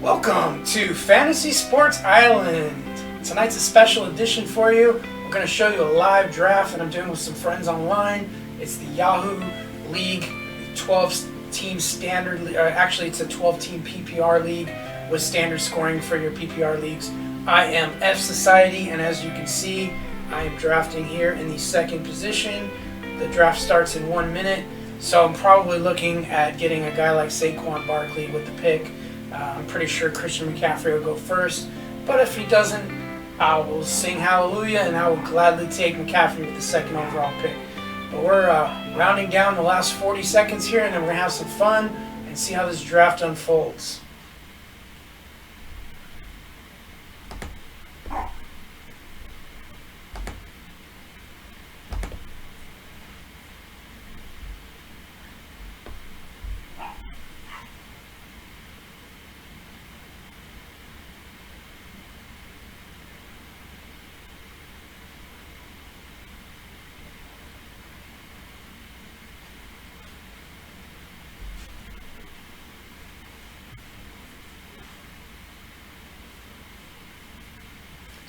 Welcome to Fantasy Sports Island. Tonight's a special edition for you. I'm going to show you a live draft that I'm doing with some friends online. It's the Yahoo League 12-team standard. Actually, it's a 12-team PPR league with standard scoring for your PPR leagues. I am F Society, and as you can see, I am drafting here in the second position. The draft starts in 1 minute, so I'm probably looking at getting a guy like Saquon Barkley with the pick. I'm pretty sure Christian McCaffrey will go first, but if he doesn't, I will sing hallelujah and I will gladly take McCaffrey with the second overall pick. But we're rounding down the last 40 seconds here, and then we're going to have some fun and see how this draft unfolds.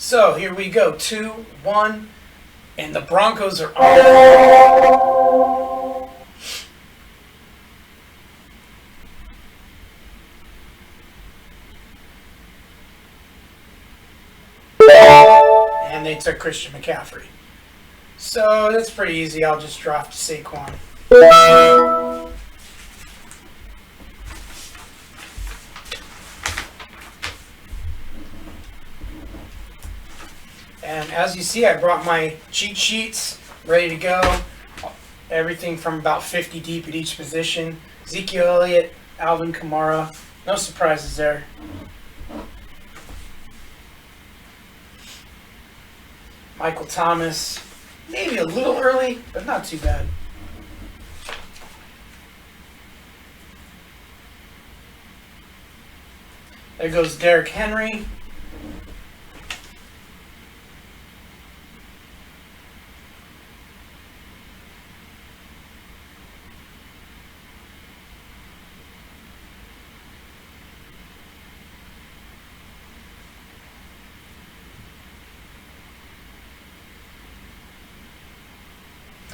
So here we go, 2-1, and the Broncos are on. And they took Christian McCaffrey. So that's pretty easy. I'll just draft Saquon. And as you see, I brought my cheat sheets ready to go. Everything from about 50 deep at each position. Ezekiel Elliott, Alvin Kamara. No surprises there. Michael Thomas. Maybe a little early, but not too bad. There goes Derrick Henry.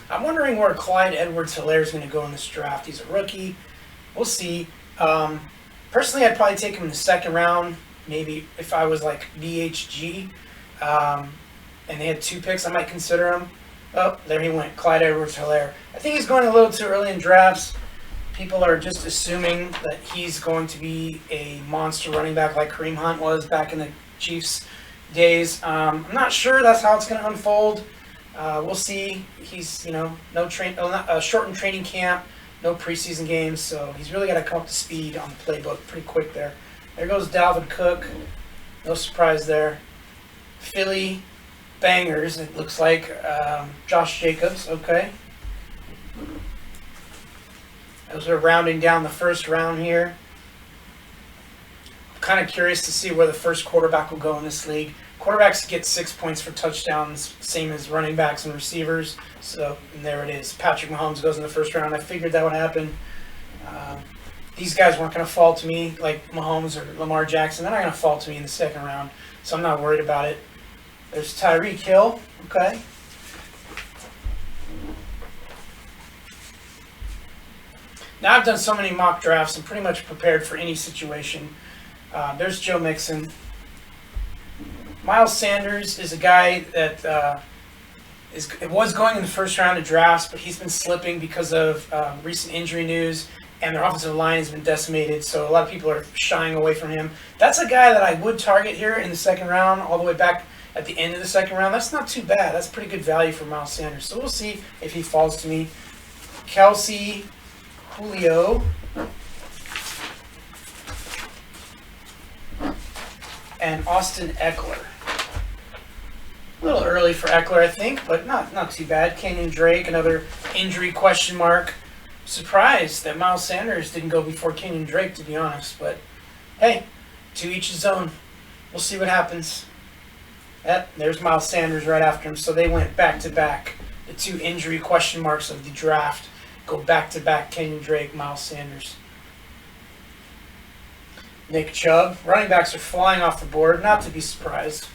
I'm wondering where Clyde Edwards-Helaire is going to go in this draft. He's a rookie. We'll see. Personally, I'd probably take him in the second round. Maybe if I was like BHG and they had 2 picks, I might consider him. Oh, there he went, Clyde Edwards-Helaire. I think he's going a little too early in drafts. People are just assuming that he's going to be a monster running back like Kareem Hunt was back in the Chiefs days. I'm not sure that's how it's going to unfold. We'll see. He's, shortened training camp, no preseason games, so he's really got to come up to speed on the playbook pretty quick there. There goes Dalvin Cook. No surprise there. Philly bangers, it looks like. Josh Jacobs, okay. As we're rounding down the first round here. I'm kind of curious to see where the first quarterback will go in this league. Quarterbacks get 6 points for touchdowns, same as running backs and receivers. So, and there it is. Patrick Mahomes goes in the first round. I figured that would happen. These guys weren't going to fall to me like Mahomes or Lamar Jackson. They're not going to fall to me in the second round, so I'm not worried about it. There's Tyreek Hill. Okay. Now I've done so many mock drafts. I'm pretty much prepared for any situation. There's Joe Mixon. Miles Sanders is a guy that was going in the first round of drafts, but he's been slipping because of recent injury news, and their offensive line has been decimated, so a lot of people are shying away from him. That's a guy that I would target here in the second round, all the way back at the end of the second round. That's not too bad. That's pretty good value for Miles Sanders, so we'll see if he falls to me. Kelsey, Julio, and Austin Eckler. A little early for Eckler, I think, but not too bad. Kenyon Drake, another injury question mark. Surprised that Miles Sanders didn't go before Kenyon Drake, to be honest. But, hey, to each his own. We'll see what happens. Yep, there's Miles Sanders right after him. So they went back-to-back. The 2 injury question marks of the draft go back-to-back, Kenyon Drake, Miles Sanders. Nick Chubb. Running backs are flying off the board, not to be surprised.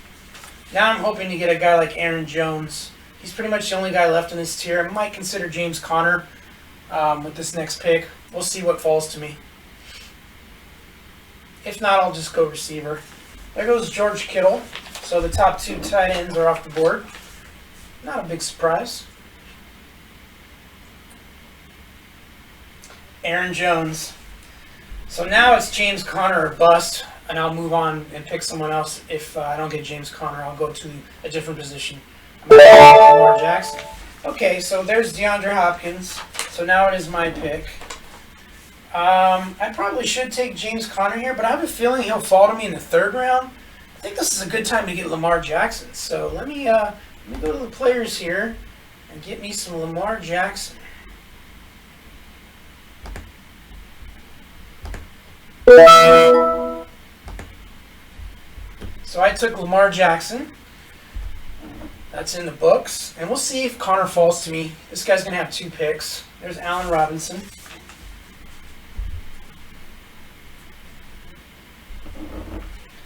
Now I'm hoping to get a guy like Aaron Jones. He's pretty much the only guy left in this tier. I might consider James Conner with this next pick. We'll see what falls to me. If not, I'll just go receiver. There goes George Kittle. So the top 2 tight ends are off the board. Not a big surprise. Aaron Jones. So now it's James Conner or bust, and I'll move on and pick someone else. If I don't get James Conner, I'll go to a different position. I'm going to pick Lamar Jackson. Okay, so there's DeAndre Hopkins. So now it is my pick. I probably should take James Conner here, but I have a feeling he'll fall to me in the 3rd round. I think this is a good time to get Lamar Jackson. So let me go to the players here and get me some Lamar Jackson. So I took Lamar Jackson. That's in the books. And we'll see if Connor falls to me. This guy's going to have 2 picks. There's Allen Robinson.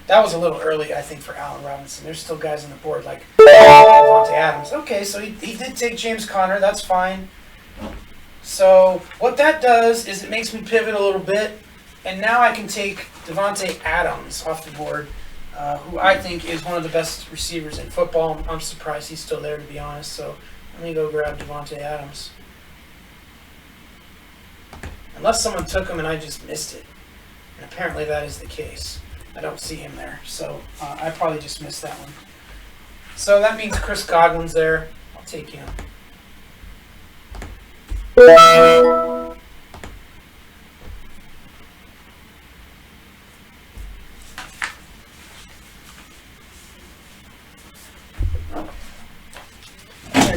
That was a little early, I think, for Allen Robinson. There's still guys on the board like Davante Adams. Okay, so he did take James Conner. That's fine. So what that does is it makes me pivot a little bit. And now I can take Davante Adams off the board, who I think is one of the best receivers in football. I'm surprised he's still there, to be honest. So let me go grab Davante Adams. Unless someone took him and I just missed it. And apparently that is the case. I don't see him there. So I probably just missed that one. So that means Chris Godwin's there. I'll take him. There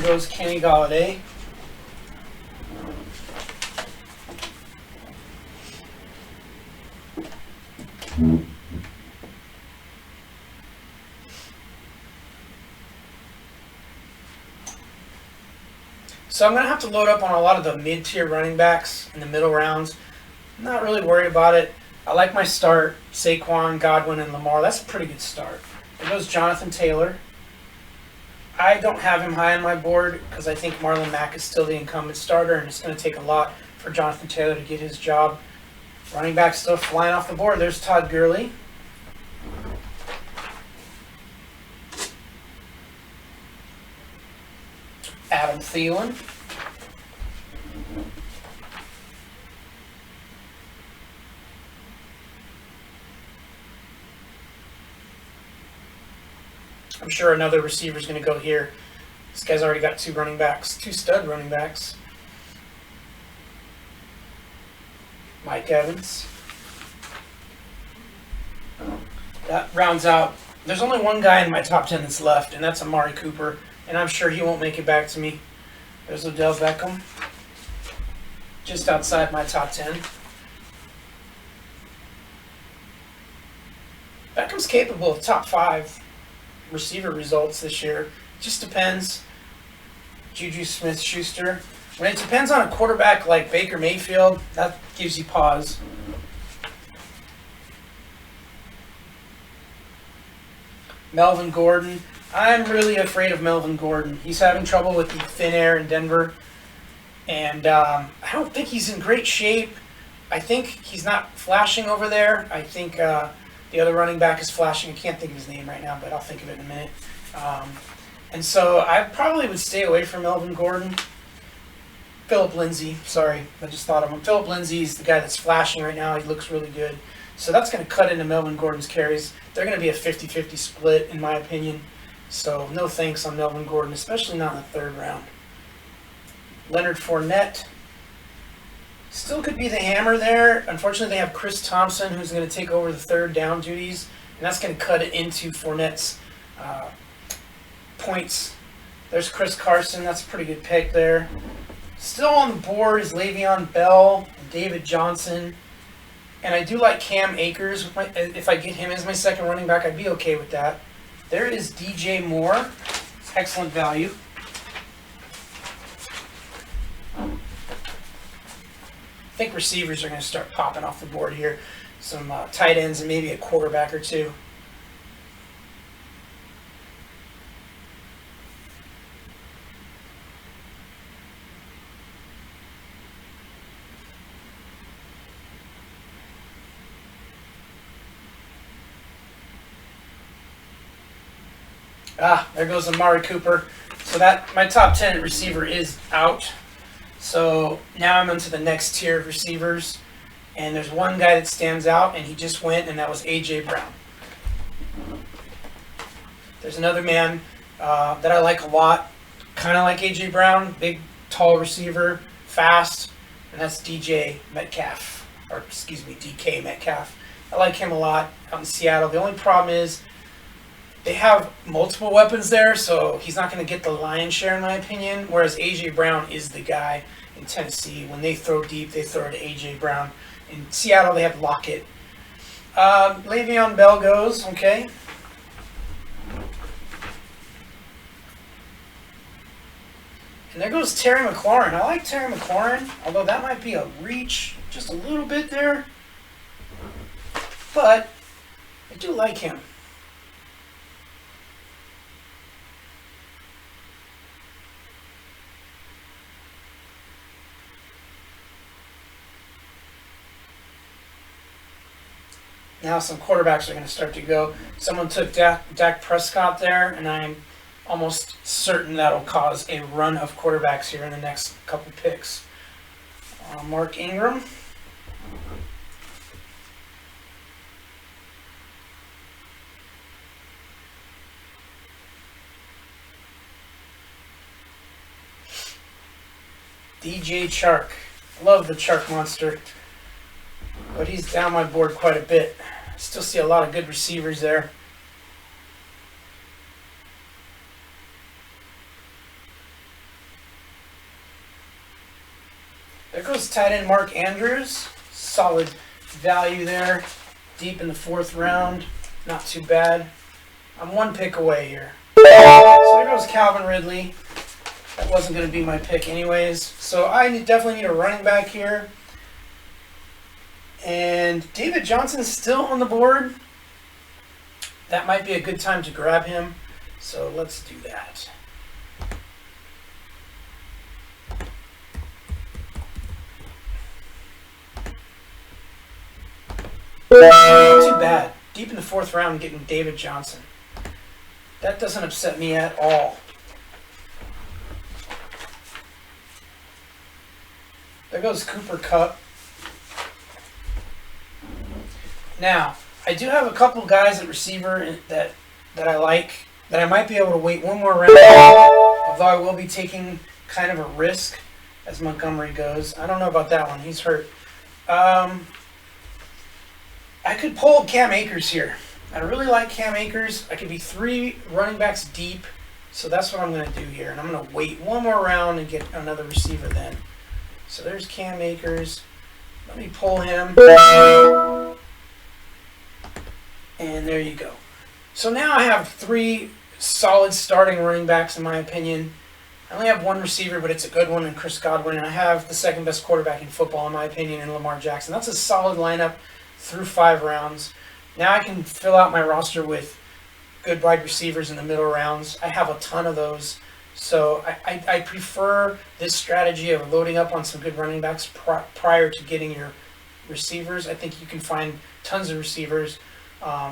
goes Kenny Golladay. So I'm going to have to load up on a lot of the mid-tier running backs in the middle rounds. I'm not really worried about it. I like my start, Saquon, Godwin, and Lamar. That's a pretty good start. There goes Jonathan Taylor. I don't have him high on my board because I think Marlon Mack is still the incumbent starter, and it's going to take a lot for Jonathan Taylor to get his job. Running back still flying off the board. There's Todd Gurley. Adam Thielen. I'm sure another receiver is going to go here. This guy's already got 2 running backs, 2 stud running backs. Mike Evans. That rounds out. There's only one guy in my top 10 that's left, and that's Amari Cooper. And I'm sure he won't make it back to me. There's Odell Beckham. Just outside my top 10. Beckham's capable of top 5 receiver results this year. Just depends. Juju Smith-Schuster. When it depends on a quarterback like Baker Mayfield, that gives you pause. Melvin Gordon. I'm really afraid of Melvin Gordon. He's having trouble with the thin air in Denver. And I don't think he's in great shape. I think he's not flashing over there. I think the other running back is flashing. I can't think of his name right now, but I'll think of it in a minute. And so I probably would stay away from Melvin Gordon. Philip Lindsay, sorry, I just thought of him. Philip Lindsay is the guy that's flashing right now. He looks really good. So that's going to cut into Melvin Gordon's carries. They're going to be a 50-50 split, in my opinion. So no thanks on Melvin Gordon, especially not in the 3rd round. Leonard Fournette. Still could be the hammer there. Unfortunately, they have Chris Thompson, who's going to take over the 3rd down duties. And that's going to cut it into Fournette's points. There's Chris Carson. That's a pretty good pick there. Still on the board is Le'Veon Bell, and David Johnson. And I do like Cam Akers. If I get him as my 2nd running back, I'd be okay with that. There is DJ Moore. Excellent value. I think receivers are going to start popping off the board here. tight ends and maybe a quarterback or two. There goes Amari Cooper. So that my top 10 receiver is out. So now I'm into the next tier of receivers. And there's one guy that stands out, and he just went, and that was A.J. Brown. There's another man that I like a lot, kind of like A.J. Brown, big, tall receiver, fast, and that's DK Metcalf. I like him a lot out in Seattle. The only problem is they have multiple weapons there, so he's not going to get the lion's share, in my opinion, whereas A.J. Brown is the guy in Tennessee. When they throw deep, they throw to A.J. Brown. In Seattle, they have Lockett. Le'Veon Bell goes, okay. And there goes Terry McLaurin. I like Terry McLaurin, although that might be a reach just a little bit there. But I do like him. Now some quarterbacks are going to start to go. Someone took Dak Prescott there, and I'm almost certain that'll cause a run of quarterbacks here in the next couple picks. Mark Ingram. DJ Chark. Love the Chark monster. But he's down my board quite a bit. Still see a lot of good receivers there. There goes tight end Mark Andrews. Solid value there. Deep in the 4th round. Not too bad. I'm one pick away here. So there goes Calvin Ridley. That wasn't going to be my pick anyways. So I definitely need a running back here. And David Johnson's still on the board. That might be a good time to grab him. So let's do that. Not too bad. Deep in the 4th round getting David Johnson. That doesn't upset me at all. There goes Cooper Kupp. Now, I do have a couple guys at receiver that I like, that I might be able to wait one more round, although I will be taking kind of a risk as Montgomery goes. I don't know about that one. He's hurt. I could pull Cam Akers here. I really like Cam Akers. I could be 3 running backs deep, so that's what I'm going to do here. And I'm going to wait one more round and get another receiver then. So there's Cam Akers. Let me pull him. And there you go. So now I have 3 solid starting running backs in my opinion. I only have 1 receiver, but it's a good one in Chris Godwin. And I have the 2nd best quarterback in football in my opinion in Lamar Jackson. That's a solid lineup through 5 rounds. Now I can fill out my roster with good wide receivers in the middle rounds. I have a ton of those. So I prefer this strategy of loading up on some good running backs prior to getting your receivers. I think you can find tons of receivers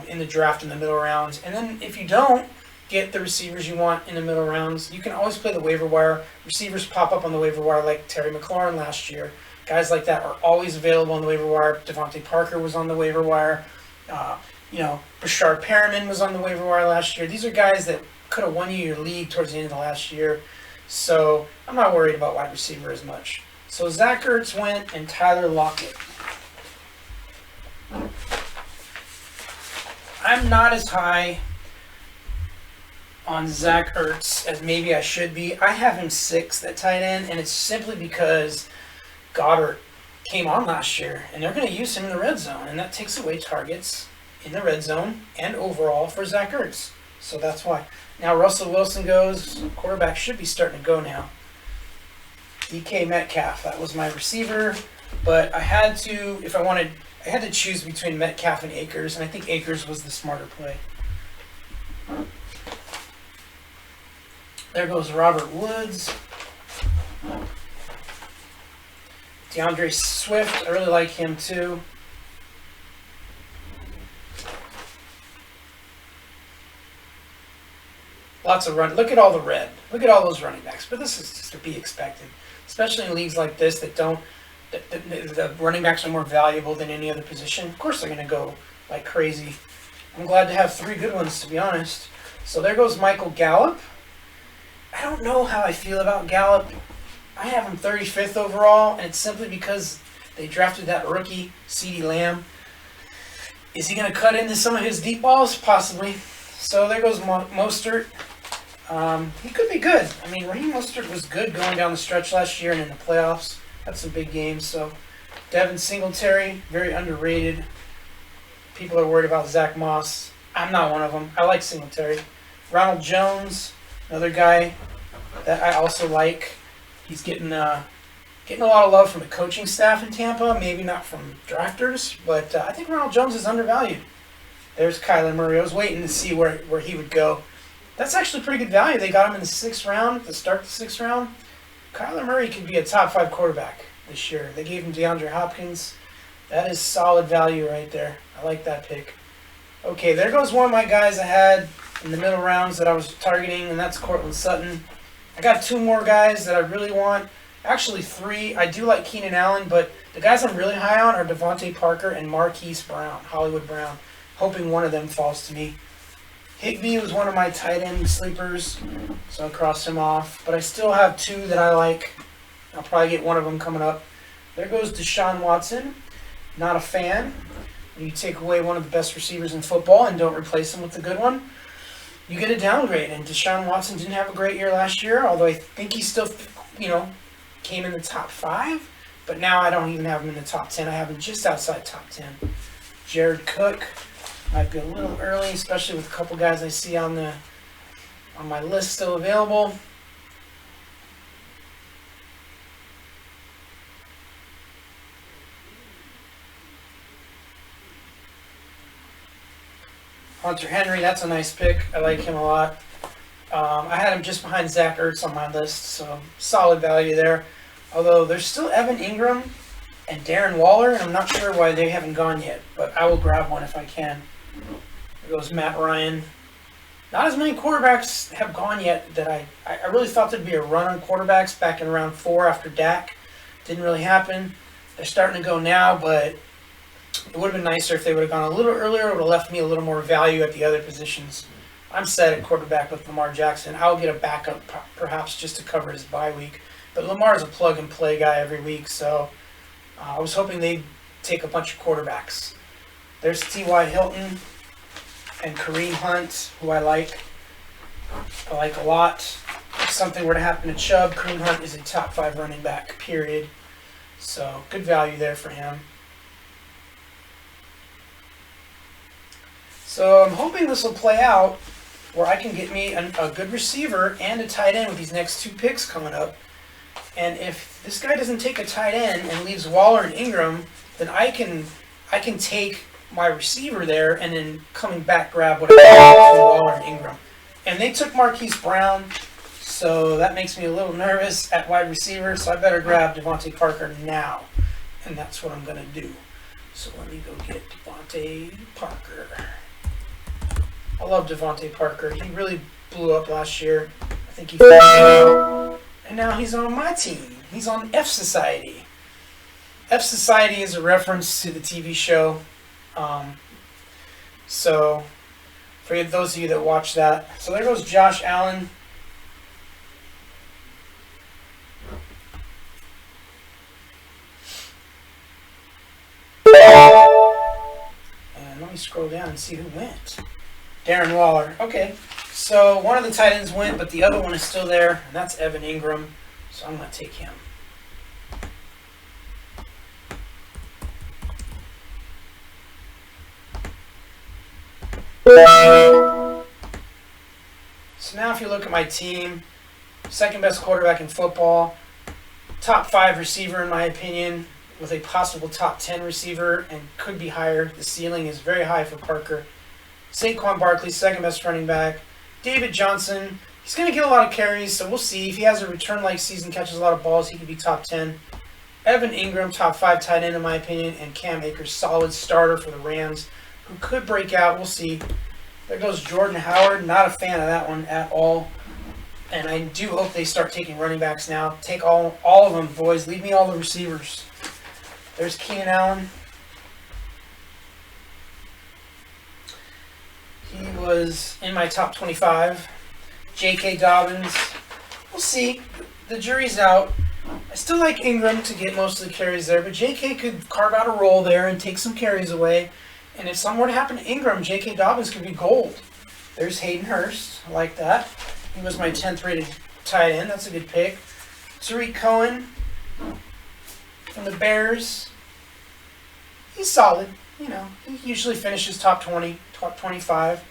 in the draft in the middle rounds. And then if you don't get the receivers you want in the middle rounds, you can always play the waiver wire. Receivers pop up on the waiver wire like Terry McLaurin last year. Guys like that are always available on the waiver wire. Devontae Parker was on the waiver wire. Brashard Perriman was on the waiver wire last year. These are guys that could have won you your league towards the end of the last year. So I'm not worried about wide receiver as much. So Zach Ertz went and Tyler Lockett. I'm not as high on Zach Ertz as maybe I should be. I have him 6th at tight end, and it's simply because Goddard came on last year, and they're going to use him in the red zone, and that takes away targets in the red zone and overall for Zach Ertz. So that's why. Now Russell Wilson goes. Quarterback should be starting to go now. DK Metcalf, that was my receiver, but I had to, if I wanted I had to choose between Metcalf and Akers, and I think Akers was the smarter play. There goes Robert Woods. DeAndre Swift, I really like him too. Lots of run. Look at all the red. Look at all those running backs. But this is just to be expected, especially in leagues like this that don't. The running backs are more valuable than any other position. Of course, they're going to go like crazy. I'm glad to have 3 good ones, to be honest. So there goes Michael Gallup. I don't know how I feel about Gallup. I have him 35th overall, and it's simply because they drafted that rookie, CeeDee Lamb. Is he going to cut into some of his deep balls? Possibly. So there goes Mostert. He could be good. I mean, Raheem Mostert was good going down the stretch last year and in the playoffs. Had some big games. So Devin Singletary, very underrated. People are worried about Zach Moss. I'm not one of them. I like Singletary. Ronald Jones, another guy that I also like. He's getting a lot of love from the coaching staff in Tampa. Maybe not from drafters, but I think Ronald Jones is undervalued. There's Kyler Murray. I was waiting to see where he would go. That's actually pretty good value. They got him in the 6th round, to start the 6th round. Kyler Murray could be a top 5 quarterback this year. They gave him DeAndre Hopkins. That is solid value right there. I like that pick. Okay, there goes one of my guys I had in the middle rounds that I was targeting, and that's Cortland Sutton. I got 2 more guys that I really want. Actually 3. I do like Keenan Allen, but the guys I'm really high on are Devontae Parker and Marquise Brown, Hollywood Brown. Hoping one of them falls to me. Higbee was one of my tight end sleepers, so I crossed him off. But I still have 2 that I like. I'll probably get one of them coming up. There goes Deshaun Watson. Not a fan. When you take away one of the best receivers in football and don't replace him with a good one, you get a downgrade. And Deshaun Watson didn't have a great year last year, although I think he still, came in the top 5. But now I don't even have him in the top 10. I have him just outside top 10. Jared Cook might be a little early, especially with a couple guys I see on my list still available. Hunter Henry, that's a nice pick. I like him a lot. I had him just behind Zach Ertz on my list, so solid value there. Although there's still Evan Ingram and Darren Waller, and I'm not sure why they haven't gone yet, but I will grab one if I can. There goes Matt Ryan. Not as many quarterbacks have gone yet that I really thought there'd be a run on quarterbacks back in round 4 after Dak. Didn't really happen. They're starting to go now, but it would have been nicer if they would have gone a little earlier. It would have left me a little more value at the other positions. I'm set at quarterback with Lamar Jackson. I'll get a backup perhaps just to cover his bye week. But Lamar's a plug-and-play guy every week, so I was hoping they'd take a bunch of quarterbacks. There's T.Y. Hilton and Kareem Hunt, who I like. I like a lot. If something were to happen to Chubb, Kareem Hunt is a top 5 running back, period. So good value there for him. So I'm hoping this will play out where I can get me a good receiver and a tight end with these next 2 picks coming up. And if this guy doesn't take a tight end and leaves Waller and Ingram, then I can take my receiver there and then coming back grab what I want between Waller and Ingram. And they took Marquise Brown, so that makes me a little nervous at wide receiver, so I better grab Devontae Parker now. And that's what I'm going to do. So let me go get Devontae Parker. I love Devontae Parker. He really blew up last year. I think he figured it out. And now he's on my team. He's on F Society. F Society is a reference to the TV show. So, for those of you that watch that. So there goes Josh Allen. And let me scroll down and see who went. Darren Waller. Okay. So one of the tight ends went, but the other one is still there, and that's Evan Ingram. So I'm going to take him. So now if you look at my team, second best quarterback in football, top 5 receiver in my opinion, with a possible top 10 receiver and could be higher. The ceiling is very high for Parker. Saquon Barkley, second best running back. David Johnson, he's going to get a lot of carries, so we'll see. If he has a return-like season, catches a lot of balls, he could be top 10. Evan Ingram, top 5 tight end in my opinion, and Cam Akers, solid starter for the Rams, who could break out. We'll see. There goes Jordan Howard. Not a fan of that one at all. And I do hope they start taking running backs now. Take all of them, boys. Leave me all the receivers. There's Keenan Allen. He was in my top 25. J.K. Dobbins. We'll see. The jury's out. I still like Ingram to get most of the carries there, but J.K. could carve out a role there and take some carries away. And if something were to happen to Ingram, J.K. Dobbins could be gold. There's Hayden Hurst. I like that. He was my 10th rated tight end. That's a good pick. Tariq Cohen from the Bears. He's solid. You know, he usually finishes top 20, top 25.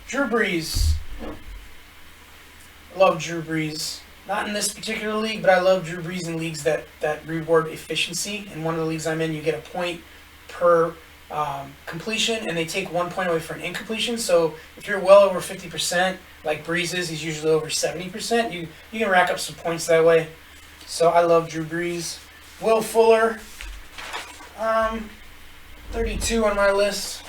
Drew Brees. I love Drew Brees. Not in this particular league, but I love Drew Brees in leagues that reward efficiency. In one of the leagues I'm in, you get a point per completion, and they take 1 point away for an incompletion. So if you're well over 50%, like Brees is, he's usually over 70%. You can rack up some points that way. So I love Drew Brees. Will Fuller, 32 on my list.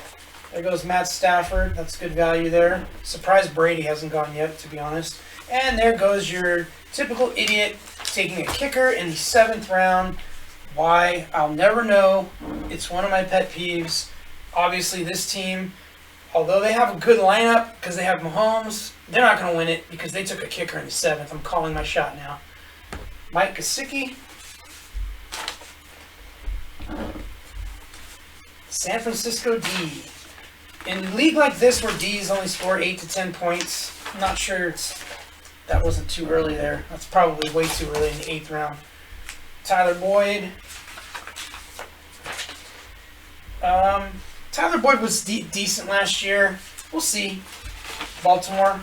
There goes Matt Stafford. That's good value there. Surprised Brady hasn't gone yet, to be honest. And there goes your typical idiot taking a kicker in the 7th round. Why? I'll never know. It's one of my pet peeves. Obviously, this team, although they have a good lineup because they have Mahomes, they're not going to win it because they took a kicker in the 7th. I'm calling my shot now. Mike Gesicki. San Francisco D. In a league like this where D's only scored 8 to 10 points, I'm not sure that wasn't too early there. That's probably way too early in the 8th round. Tyler Boyd. Tyler Boyd was decent last year. We'll see. Baltimore.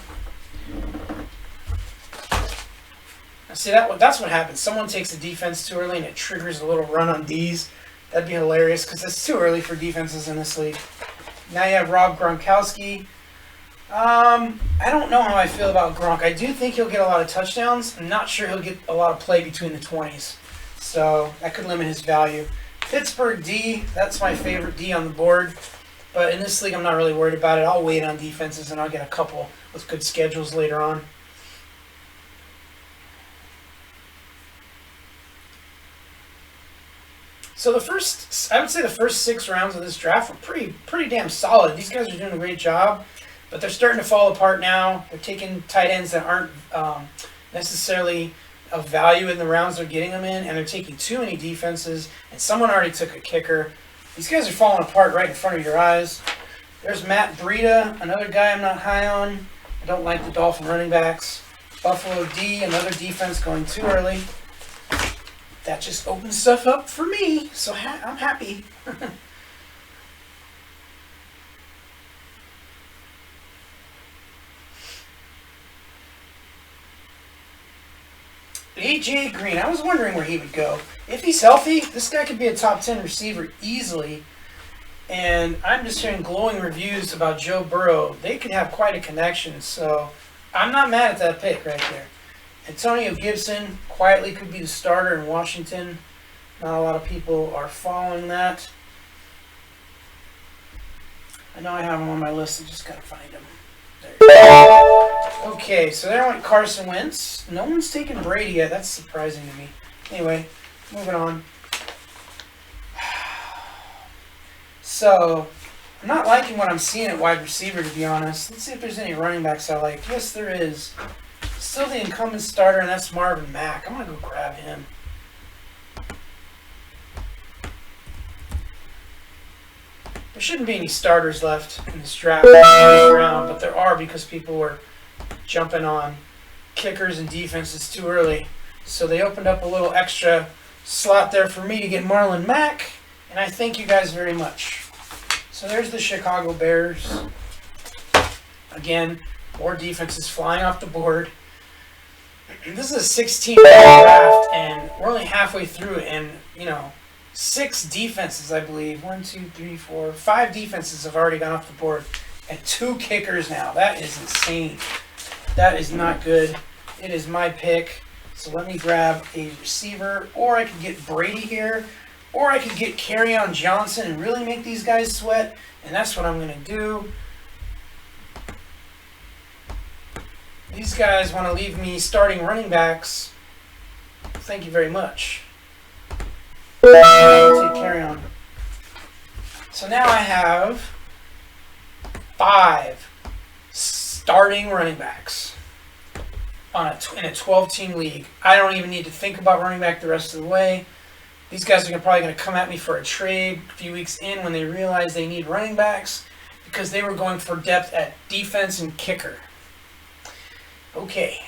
See, that's what happens. Someone takes the defense too early and it triggers a little run on D's. That'd be hilarious because it's too early for defenses in this league. Now you have Rob Gronkowski. I don't know how I feel about Gronk. I do think he'll get a lot of touchdowns. I'm not sure he'll get a lot of play between the 20s. So that could limit his value. Pittsburgh D, that's my favorite D on the board. But in this league, I'm not really worried about it. I'll wait on defenses and I'll get a couple with good schedules later on. So I would say the first 6 rounds of this draft were pretty damn solid. These guys are doing a great job, but they're starting to fall apart now. They're taking tight ends that aren't necessarily of value in the rounds they're getting them in, and they're taking too many defenses, and someone already took a kicker. These guys are falling apart right in front of your eyes. There's Matt Breida, another guy I'm not high on. I don't like the Dolphin running backs. Buffalo D, another defense going too early. That just opens stuff up for me, so I'm happy. A.J. Green, I was wondering where he would go. If he's healthy, this guy could be a top 10 receiver easily. And I'm just hearing glowing reviews about Joe Burrow. They could have quite a connection, so I'm not mad at that pick right there. Antonio Gibson quietly could be the starter in Washington. Not a lot of people are following that. I know I have him on my list. I just got to find him. There you go. Okay, so there went Carson Wentz. No one's taken Brady yet. That's surprising to me. Anyway, moving on. So, I'm not liking what I'm seeing at wide receiver, to be honest. Let's see if there's any running backs I like. Yes, there is. Still the incumbent starter, and that's Marvin Mack. I'm going to go grab him. There shouldn't be any starters left in this draft round, but there are because people were jumping on kickers and defenses too early. So they opened up a little extra slot there for me to get Marlon Mack, and I thank you guys very much. So there's the Chicago Bears. Again, more defenses flying off the board. This is a 16-round draft, and we're only halfway through it, and, you know, 6 defenses, I believe. 1, 2, 3, 4, 5 defenses have already gone off the board. And 2 kickers now. That is insane. That is not good. It is my pick. So let me grab a receiver. Or I could get Brady here. Or I could get Kerryon Johnson and really make these guys sweat. And that's what I'm going to do. These guys want to leave me starting running backs. Thank you very much. I'll take Kerryon. So now I have 5 starting running backs in a 12-team league. I don't even need to think about running back the rest of the way. These guys are probably going to come at me for a trade a few weeks in when they realize they need running backs because they were going for depth at defense and kicker. Okay.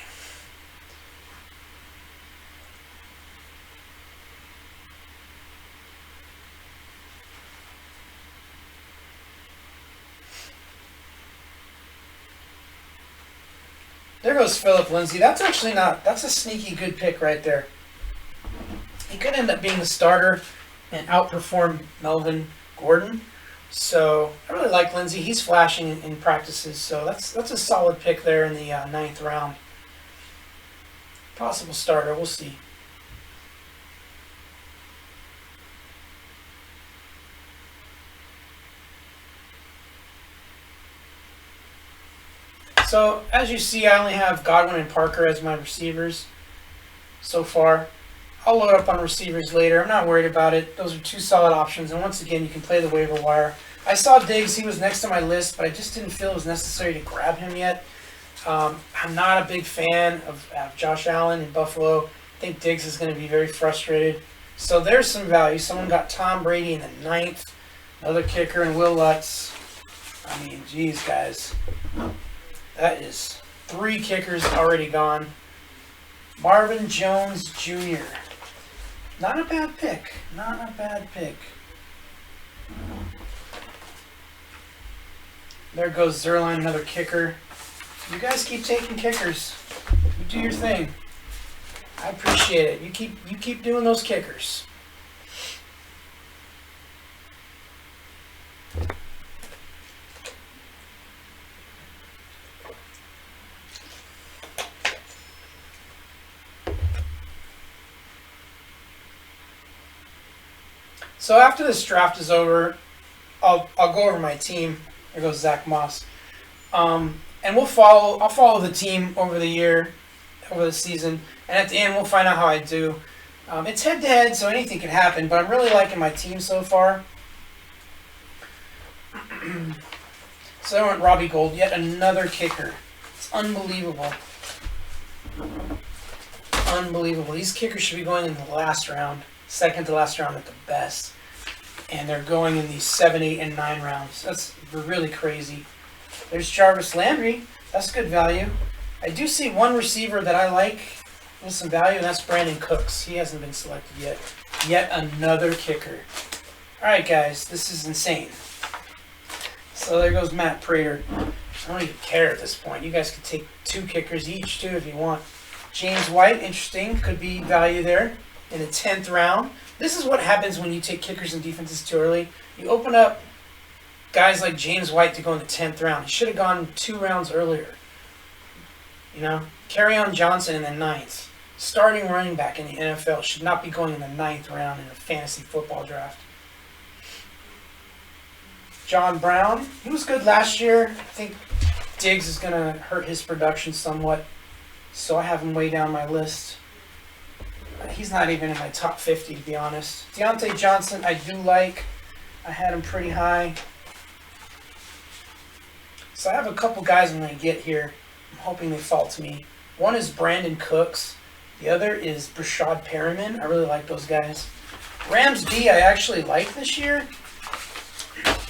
There goes Philip Lindsay. That's actually not, that's a sneaky good pick right there. He could end up being the starter and outperform Melvin Gordon. So I really like Lindsay. He's flashing in practices. So that's a solid pick there in the 9th round. Possible starter. We'll see. So, as you see, I only have Godwin and Parker as my receivers so far. I'll load up on receivers later. I'm not worried about it. Those are 2 solid options. And once again, you can play the waiver wire. I saw Diggs. He was next on my list, but I just didn't feel it was necessary to grab him yet. I'm not a big fan of Josh Allen in Buffalo. I think Diggs is going to be very frustrated. So there's some value. Someone got Tom Brady in the 9th. Another kicker in Will Lutz. I mean, geez, guys. That is 3 kickers already gone. Marvin Jones Jr. Not a bad pick. Not a bad pick. There goes Zerline, another kicker. You guys keep taking kickers. You do your thing. I appreciate it. You keep doing those kickers. So after this draft is over, I'll go over my team. There goes Zach Moss, and I'll follow the team over the season, and at the end we'll find out how I do. It's head to head, so anything can happen. But I'm really liking my team so far. So I went Robbie Gould, yet another kicker. It's unbelievable. Unbelievable. These kickers should be going in the last round. Second to last round at the best. And they're going in the 7, 8, and 9 rounds. That's really crazy. There's Jarvis Landry. That's good value. I do see one receiver that I like with some value, and that's Brandon Cooks. He hasn't been selected yet. Yet another kicker. All right, guys. This is insane. So there goes Matt Prater. I don't even care at this point. You guys could take 2 kickers each, too, if you want. James White, interesting. Could be value there. In the 10th round. This is what happens when you take kickers and defenses too early. You open up guys like James White to go in the 10th round. He should have gone 2 rounds earlier. You know, Kerryon Johnson in the 9th. Starting running back in the NFL should not be going in the 9th round in a fantasy football draft. John Brown, he was good last year. I think Diggs is going to hurt his production somewhat, so I have him way down my list. He's not even in my top 50, to be honest. Deontay Johnson, I do like. I had him pretty high. So I have a couple guys I'm going to get here. I'm hoping they fall to me. One is Brandon Cooks. The other is Brashad Perriman. I really like those guys. Rams D, I actually like this year.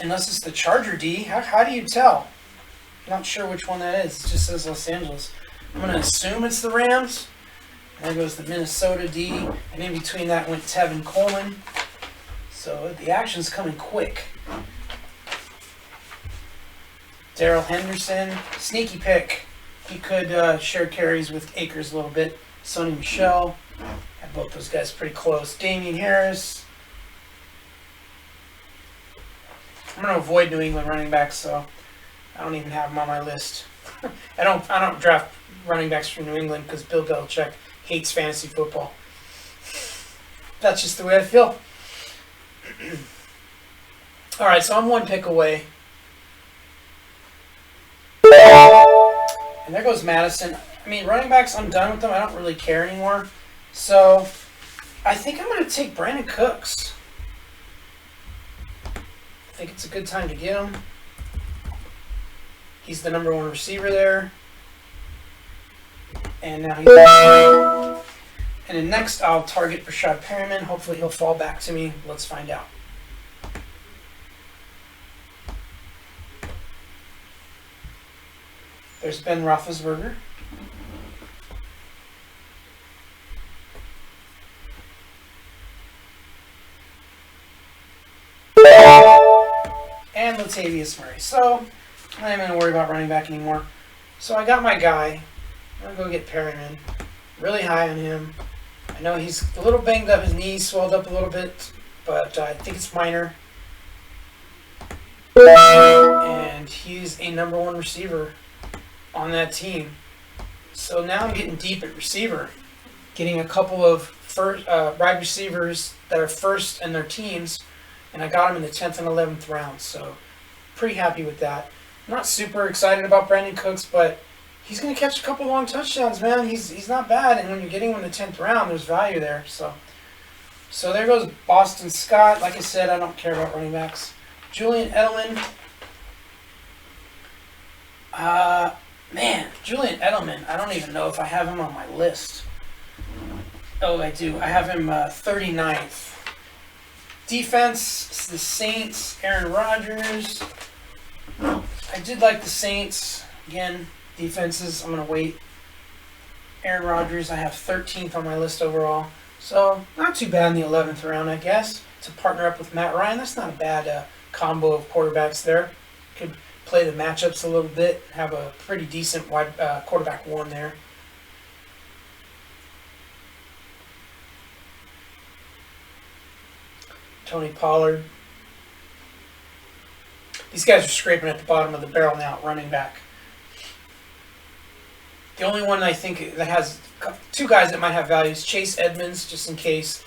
Unless it's the Charger D. How do you tell? I'm not sure which one that is. It just says Los Angeles. I'm going to assume it's the Rams. There goes the Minnesota D, and in between that went Tevin Coleman. So the action's coming quick. Darrell Henderson, sneaky pick. He could share carries with Akers a little bit. Sonny Michel, had both those guys pretty close. Damian Harris, I'm going to avoid New England running backs, so I don't even have them on my list. I don't draft running backs from New England because Bill Belichick hates fantasy football. That's just the way I feel. All right, so I'm one pick away. And there goes Madison. I mean, running backs, I'm done with them. I don't really care anymore. So I think I'm going to take Brandon Cooks. I think it's a good time to get him. He's the #1 receiver there. And now he's... And then next, I'll target Rashad Perriman. Hopefully he'll fall back to me. Let's find out. There's Ben Roethlisberger. And Latavius Murray. So, I'm not even going to worry about running back anymore. So I got my guy. I'm going to go get Perriman. Really high on him. I know he's a little banged up. His knees swelled up a little bit. But I think it's minor. And he's a #1 receiver on that team. So now I'm getting deep at receiver. Getting a couple of first, wide receivers that are first in their teams. And I got him in the 10th and 11th round. So pretty happy with that. I'm not super excited about Brandon Cooks, but he's going to catch a couple long touchdowns, man. He's not bad. And when you're getting him in the 10th round, there's value there. So there goes Boston Scott. Like I said, I don't care about running backs. Julian Edelman. Man, Julian Edelman, I don't even know if I have him on my list. Oh, I do. I have him 39th. Defense, the Saints, Aaron Rodgers. I did like the Saints. Again, defenses, I'm going to wait. Aaron Rodgers, I have 13th on my list overall. So, not too bad in the 11th round, I guess, to partner up with Matt Ryan. That's not a bad combo of quarterbacks there. Could play the matchups a little bit, have a pretty decent wide quarterback one there. Tony Pollard. These guys are scraping at the bottom of the barrel now, running back. The only one I think that has two guys that might have value is Chase Edmonds, just in case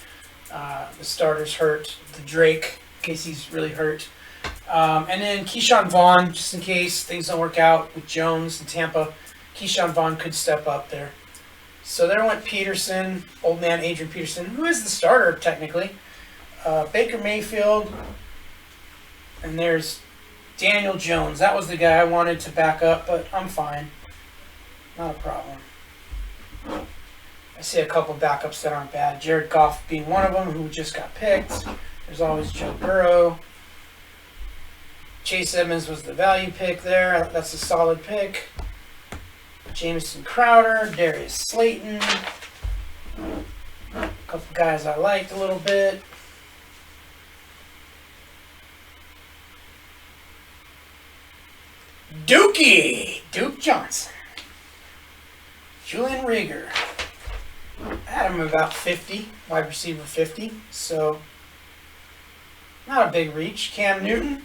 the starter's hurt. The Drake, in case he's really hurt. And then Keyshawn Vaughn, just in case things don't work out with Jones and Tampa. Keyshawn Vaughn could step up there. So there went Peterson, old man Adrian Peterson, who is the starter technically. Baker Mayfield. And there's Daniel Jones. That was the guy I wanted to back up, but I'm fine. Not a problem. I see a couple backups that aren't bad. Jared Goff being one of them, who just got picked. There's always Joe Burrow. Chase Edmonds was the value pick there. That's a solid pick. Jamison Crowder, Darius Slayton. A couple guys I liked a little bit. Duke Johnson. Julian Rieger. I had him about 50, wide receiver 50, so not a big reach. Cam Newton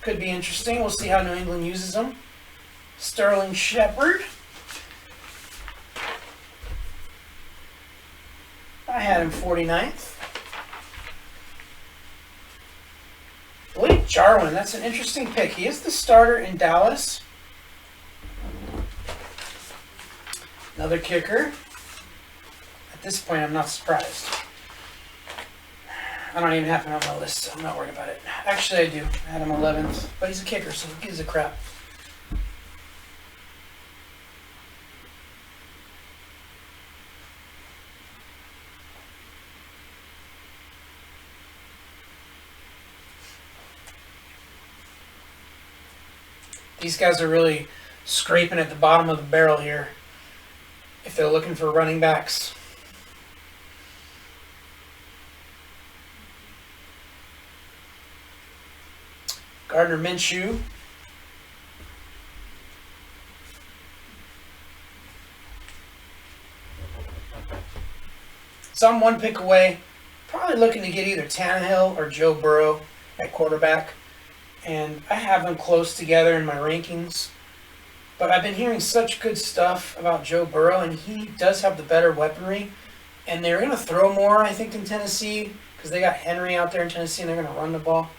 could be interesting. We'll see how New England uses him. Sterling Shepard. I had him 49th. Blake Jarwin, that's an interesting pick. He is the starter in Dallas. Another kicker. At this point, I'm not surprised. I don't even have him on my list, so I'm not worried about it. Actually, I do. I had him 11th, but he's a kicker, so who gives a crap? These guys are really scraping at the bottom of the barrel here if they're looking for running backs. Gardner Minshew. So I'm one pick away. Probably looking to get either Tannehill or Joe Burrow at quarterback. and I have them close together in my rankings. But I've been hearing such good stuff about Joe Burrow, and he does have the better weaponry. And they're going to throw more, I think, in Tennessee, because they got Henry out there in Tennessee, and they're going to run the ball.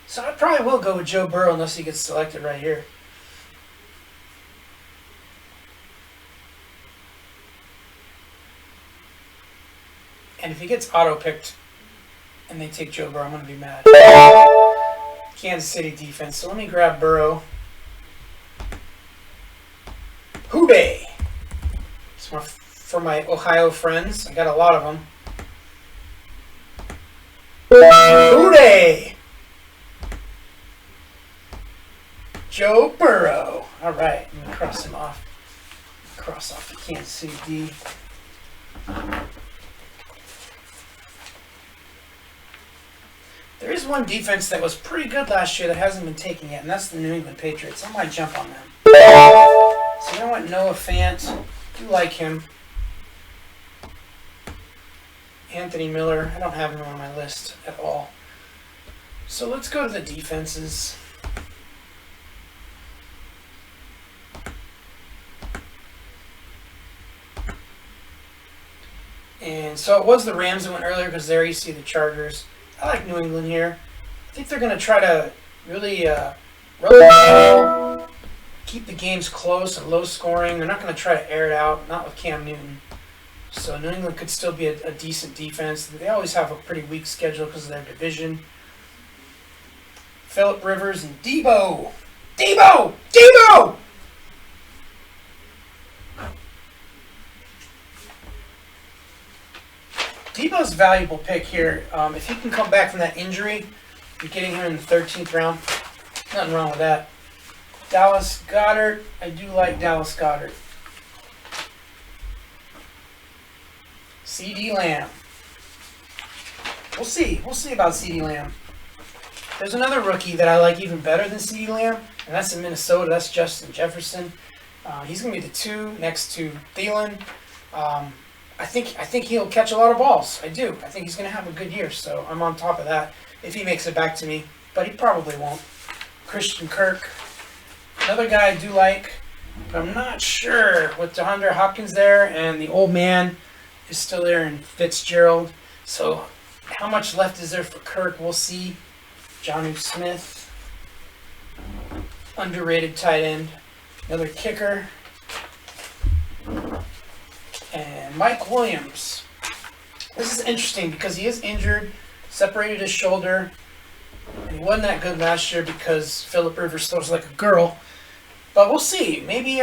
So I probably will go with Joe Burrow unless he gets selected right here. And if he gets auto-picked and they take Joe Burrow, I'm going to be mad. Kansas City defense. So let me grab Burrow. Hooday! It's more for my Ohio friends. I got a lot of them. Hooday! Joe Burrow. All right, I'm going to cross him off. Cross off the Kansas City D. There is one defense that was pretty good last year that hasn't been taken yet, and that's the New England Patriots. I might jump on them. So you know what, Noah Fant, I do like him. Anthony Miller, I don't have him on my list at all. So let's go to the defenses. And so it was the Rams that went earlier because there you see the Chargers. I like New England here. I think they're going to try to really run the ball, keep the games close and low scoring. They're not going to try to air it out, not with Cam Newton. So New England could still be a decent defense. They always have a pretty weak schedule because of their division. Phillip Rivers and Debo. Debo! Debo! Debo's a valuable pick here. If he can come back from that injury, you're getting him in the 13th round. Nothing wrong with that. Dallas Goedert. I do like Dallas Goedert. CeeDee Lamb. We'll see. We'll see about CeeDee Lamb. There's another rookie that I like even better than CeeDee Lamb, and that's in Minnesota. That's Justin Jefferson. He's going to be the 2 next to Thielen. I think he'll catch a lot of balls. I do. I think he's going to have a good year, so I'm on top of that if he makes it back to me, but he probably won't. Christian Kirk. Another guy I do like, but I'm not sure with DeAndre Hopkins there, and the old man is still there in Fitzgerald. So how much left is there for Kirk? We'll see. Jonnu Smith. Underrated tight end. Another kicker. And Mike Williams. This is interesting because he is injured, separated his shoulder, and he wasn't that good last year because Phillip Rivers throws like a girl. But we'll see. Maybe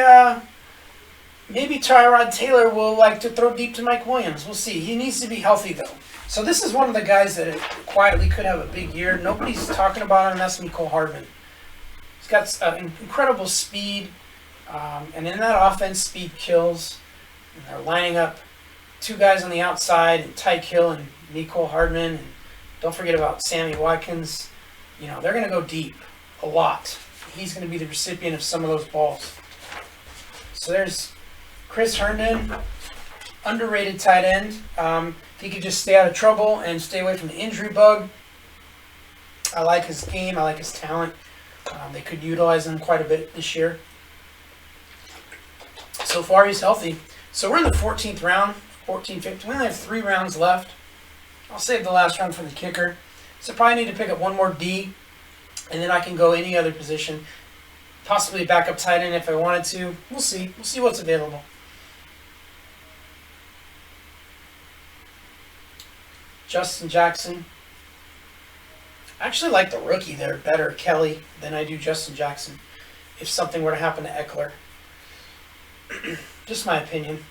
Tyrod Taylor will like to throw deep to Mike Williams. We'll see. He needs to be healthy though. So this is one of the guys that quietly could have a big year. Nobody's talking about him, and that's Mecole Hardman. He's got incredible speed, and in that offense, speed kills. And they're lining up 2 guys on the outside, and Tyreek Hill and Mecole Hardman. And don't forget about Sammy Watkins. You know, they're going to go deep a lot. He's going to be the recipient of some of those balls. So there's Chris Herndon, underrated tight end. If he could just stay out of trouble and stay away from the injury bug. I like his game. I like his talent. They could utilize him quite a bit this year. So far, he's healthy. So we're in the 14th round, 14, 15. We only have 3 rounds left. I'll save the last round for the kicker. So probably need to pick up one more D, and then I can go any other position. Possibly a backup tight end if I wanted to. We'll see. We'll see what's available. Justin Jackson. I actually like the rookie there better, Kelly, than I do Justin Jackson, if something were to happen to Eckler. Just my opinion.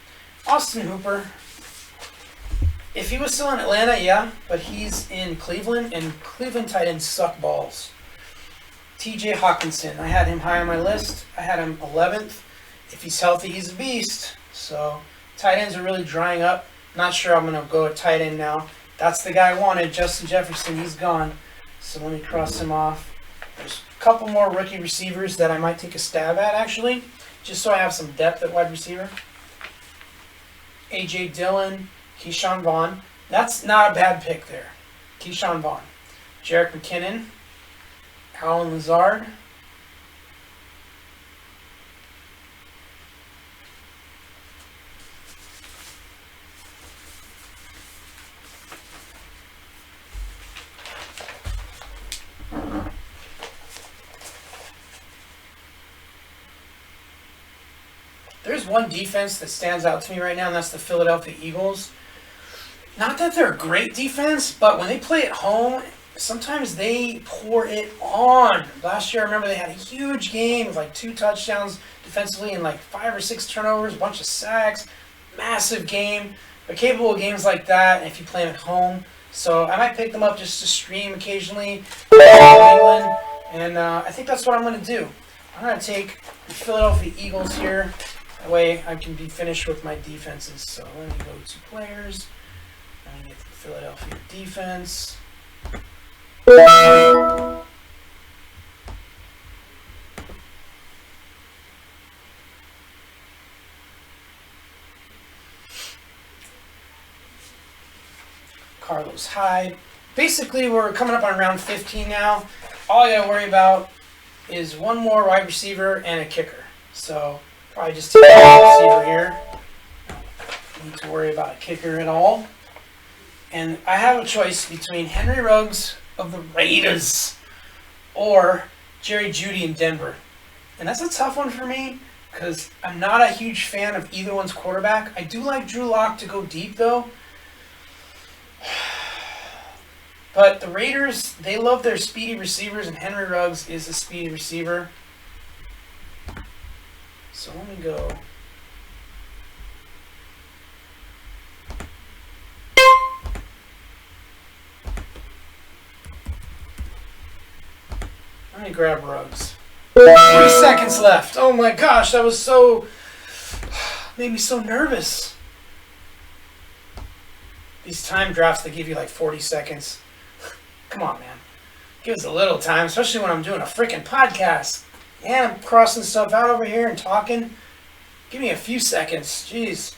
Austin Hooper. If he was still in Atlanta, yeah, but he's in Cleveland, and Cleveland tight ends suck balls. TJ Hawkinson. I had him high on my list. I had him 11th. If he's healthy, he's a beast. So tight ends are really drying up. Not sure I'm going to go at tight end now. That's the guy I wanted, Justin Jefferson. He's gone. So let me cross him off. There's a couple more rookie receivers that I might take a stab at, actually, just so I have some depth at wide receiver. A.J. Dillon, Keyshawn Vaughn. That's not a bad pick there. Keyshawn Vaughn. Jerick McKinnon. Alan Lazard. There's one defense that stands out to me right now, and that's the Philadelphia Eagles. Not that they're a great defense, but when they play at home, sometimes they pour it on. Last year, I remember they had a huge game with like 2 touchdowns defensively and like 5 or 6 turnovers, a bunch of sacks. Massive game. They're capable of games like that if you play them at home. So I might pick them up just to stream occasionally in England. And I think that's what I'm going to do. I'm going to take the Philadelphia Eagles here. That way I can be finished with my defenses. So let me go to players. I'm going to get the Philadelphia defense. Carlos Hyde. Basically, we're coming up on round 15 now. All I got to worry about is one more wide receiver and a kicker. So probably just take a wide receiver here. Don't need to worry about a kicker at all. And I have a choice between Henry Ruggs of the Raiders or Jerry Jeudy in Denver. And that's a tough one for me because I'm not a huge fan of either one's quarterback. I do like Drew Lock to go deep, though. But the Raiders, they love their speedy receivers, and Henry Ruggs is a speedy receiver. So let me go. Let me grab Ruggs. 3 seconds left. Oh my gosh, that was so... made me so nervous. These time drafts, they give you like 40 seconds. Come on, man. Give us a little time, especially when I'm doing a freaking podcast. And I'm crossing stuff out over here and talking. Give me a few seconds. Jeez.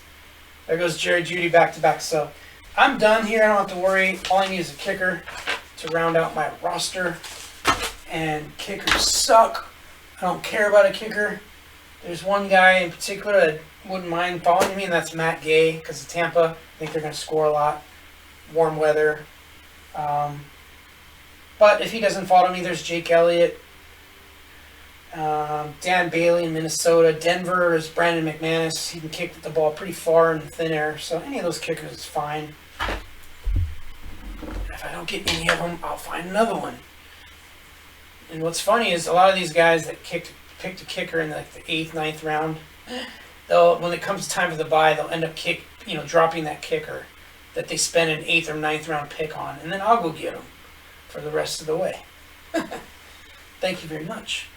There goes Jerry Jeudy back to back. So I'm done here. I don't have to worry. All I need is a kicker to round out my roster. And kickers suck. I don't care about a kicker. There's one guy in particular that wouldn't mind following me, and that's Matt Gay, because of Tampa. I think they're going to score a lot. Warm weather. But if he doesn't follow me, there's Jake Elliott, Dan Bailey in Minnesota. Denver is Brandon McManus. He can kick the ball pretty far in thin air, so any of those kickers is fine. If I don't get any of them, I'll find another one. And what's funny is a lot of these guys that picked a kicker in like the 8th, 9th round, when it comes time for the bye, they'll end up dropping that kicker that they spend an 8th or 9th round pick on, and then I'll go get them for the rest of the way. Thank you very much.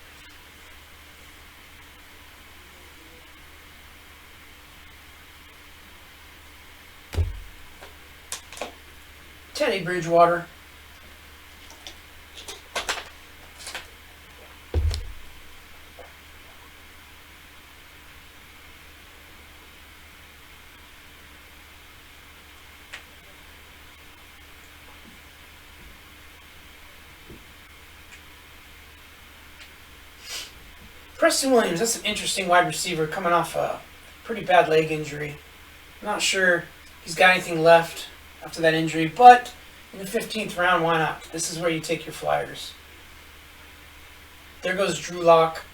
Teddy Bridgewater. Preston Williams, that's an interesting wide receiver coming off a pretty bad leg injury. I'm not sure he's got anything left after that injury, but in the 15th round, why not? This is where you take your flyers. There goes Drew Lock.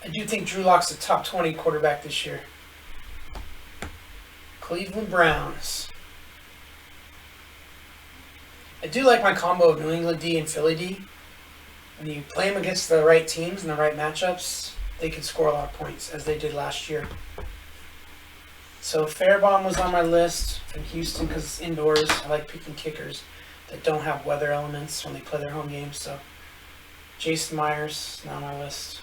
I do think Drew Lock's a top 20 quarterback this year. Cleveland Browns. I do like my combo of New England D and Philly D. When you play them against the right teams and the right matchups, they can score a lot of points, as they did last year. So Fairbaum was on my list from Houston because it's indoors. I like picking kickers that don't have weather elements when they play their home games. So Jason Myers is not on my list.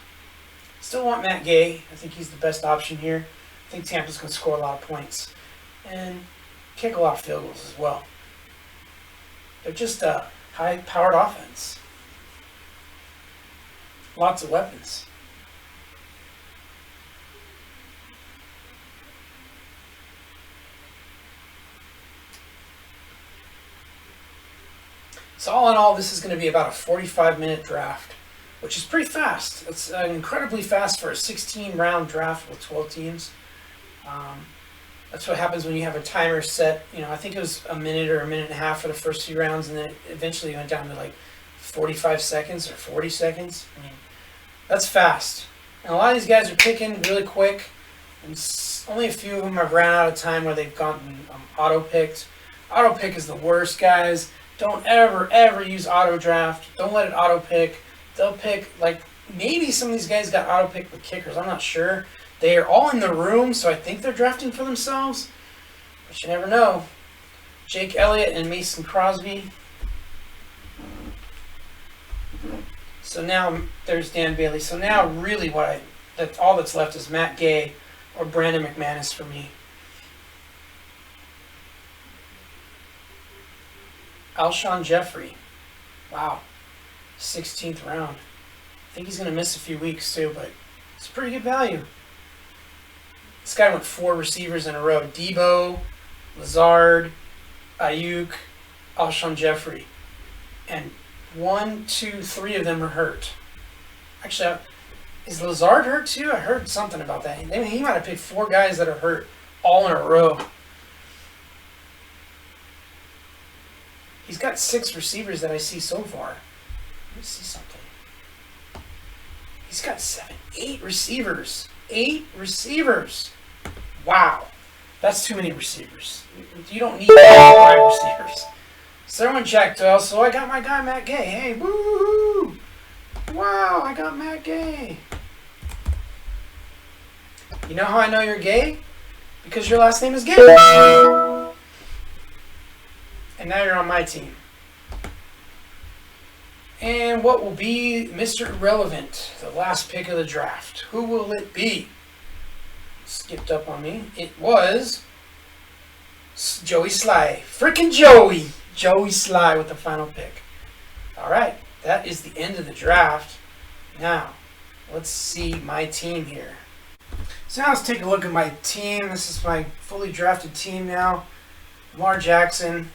Still want Matt Gay. I think he's the best option here. I think Tampa's going to score a lot of points and kick a lot of field goals as well. They're just a high-powered offense. Lots of weapons. So all in all, this is going to be about a 45-minute draft. which is pretty fast. It's incredibly fast for a 16-round draft with 12 teams. That's what happens when you have a timer set. I think it was a minute or a minute and a half for the first 2 rounds, and then it eventually went down to like 45 seconds or 40 seconds. I mean, that's fast. And a lot of these guys are picking really quick, and only a few of them have ran out of time where they've gotten auto-picked. Auto-pick is the worst, guys. Don't ever use auto-draft. Don't let it auto-pick. They'll pick, like, maybe some of these guys got auto-picked with kickers. I'm not sure. They are all in the room, so I think they're drafting for themselves. But you never know. Jake Elliott and Mason Crosby. So now there's Dan Bailey. So now really that's all that's left is Matt Gay or Brandon McManus for me. Alshon Jeffrey. Wow. 16th round. I think he's going to miss a few weeks too, but it's pretty good value. This guy went 4 receivers in a row. Debo, Lazard, Ayuk, Alshon Jeffrey. And 1, 2, 3 of them are hurt. Actually, is Lazard hurt too? I heard something about that. He might have picked 4 guys that are hurt all in a row. He's got 6 receivers that I see so far. Let me see something. He's got 8 receivers. 8 receivers. Wow. That's too many receivers. You don't need 5 receivers. Sermon Jack Doyle. So I got my guy Matt Gay. Hey, woo! Wow, I got Matt Gay. You know how I know you're gay? Because your last name is Gay. And now you're on my team. And what will be Mr. Irrelevant, the last pick of the draft? Who will it be? Skipped up on me. It was Joey Sly. Frickin' Joey! Joey Sly with the final pick. Alright, that is the end of the draft. Now, let's see my team here. So now let's take a look at my team. This is my fully drafted team now. Lamar Jackson,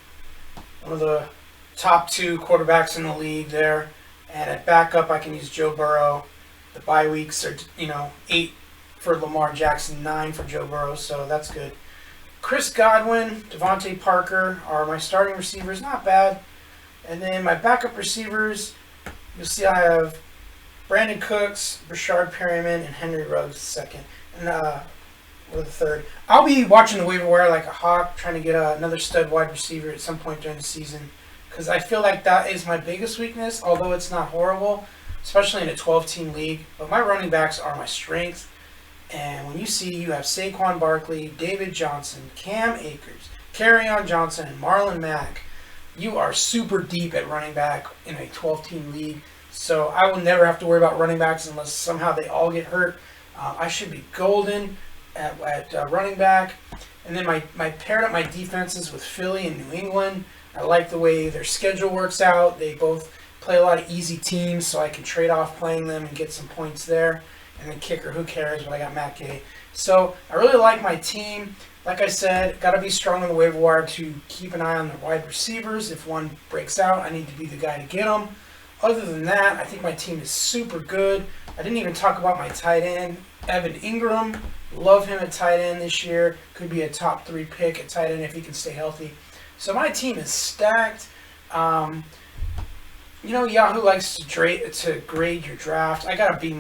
one of the top 2 quarterbacks in the league there. And at backup, I can use Joe Burrow. The bye weeks are, 8 for Lamar Jackson, 9 for Joe Burrow, so that's good. Chris Godwin, Devontae Parker are my starting receivers, not bad. And then my backup receivers, you'll see I have Brandon Cooks, Brashard Perryman, and Henry Ruggs second. And or the third. I'll be watching the waiver wire like a hawk, trying to get another stud wide receiver at some point during the season. Because I feel like that is my biggest weakness, although it's not horrible, especially in a 12-team league. But my running backs are my strength. And when you see you have Saquon Barkley, David Johnson, Cam Akers, Kerryon Johnson, and Marlon Mack, you are super deep at running back in a 12-team league. So I will never have to worry about running backs unless somehow they all get hurt. I should be golden at running back. And then my paired up my defenses with Philly and New England. I like the way their schedule works out. They both play a lot of easy teams, so I can trade off playing them and get some points there. And then kicker, who cares? But I got Matt Gay. So I really like my team. Like I said, got to be strong on the waiver wire to keep an eye on the wide receivers. If one breaks out, I need to be the guy to get them. Other than that, I think my team is super good. I didn't even talk about my tight end, Evan Ingram. Love him at tight end this year. Could be a top 3 pick at tight end if he can stay healthy. So my team is stacked. Yahoo likes to grade your draft. I got a B-.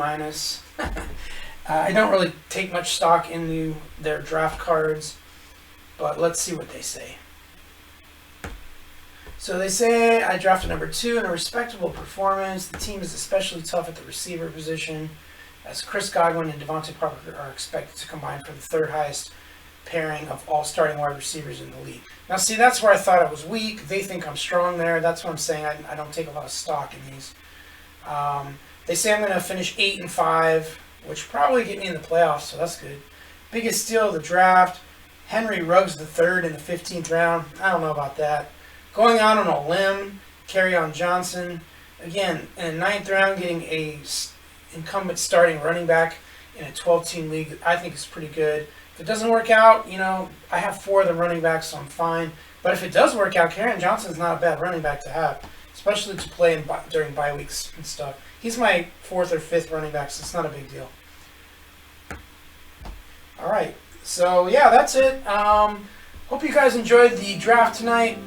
I don't really take much stock into their draft cards, but let's see what they say. So they say I drafted number 2 in a respectable performance. The team is especially tough at the receiver position, as Chris Godwin and Devontae Parker are expected to combine for the 3rd highest pairing of all starting wide receivers in the league. Now, see, that's where I thought I was weak. They think I'm strong there. That's what I'm saying. I don't take a lot of stock in these. They say I'm going to finish 8-5, which probably get me in the playoffs, so that's good. Biggest steal of the draft, Henry Ruggs III in the 15th round. I don't know about that. Going out on a limb, Kerryon Johnson. Again, in the 9th round, getting a incumbent starting running back in a 12-team league, I think is pretty good. If it doesn't work out, I have 4 of the running backs, so I'm fine. But if it does work out, Kerryon Johnson's not a bad running back to have, especially to play during bye weeks and stuff. He's my 4th or 5th running back, so it's not a big deal. All right, so yeah, that's it. Hope you guys enjoyed the draft tonight.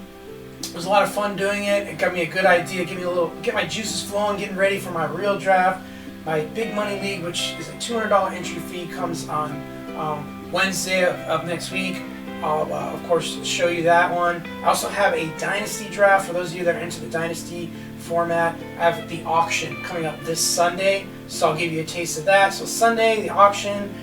It was a lot of fun doing it. It got me a good idea, get my juices flowing, getting ready for my real draft. My big money league, which is a $200 entry fee, comes on Wednesday of next week. I'll, of course, show you that one. I also have a Dynasty draft. For those of you that are into the Dynasty format, I have the auction coming up this Sunday, so I'll give you a taste of that. So Sunday, the auction.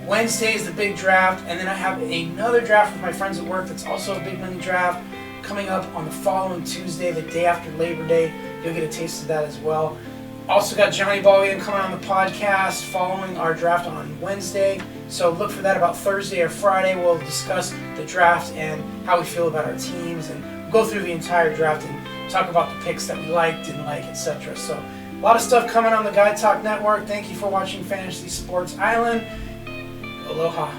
Wednesday is the big draft, and then I have another draft with my friends at work that's also a big money draft coming up on the following Tuesday, the day after Labor Day. You'll get a taste of that as well. Also got Johnny Ballgame coming on the podcast following our draft on Wednesday. So look for that about Thursday or Friday. We'll discuss the draft and how we feel about our teams, and go through the entire draft and talk about the picks that we liked, didn't like, etc. So a lot of stuff coming on the Guy Talk Network. Thank you for watching Fantasy Sports Island. Aloha.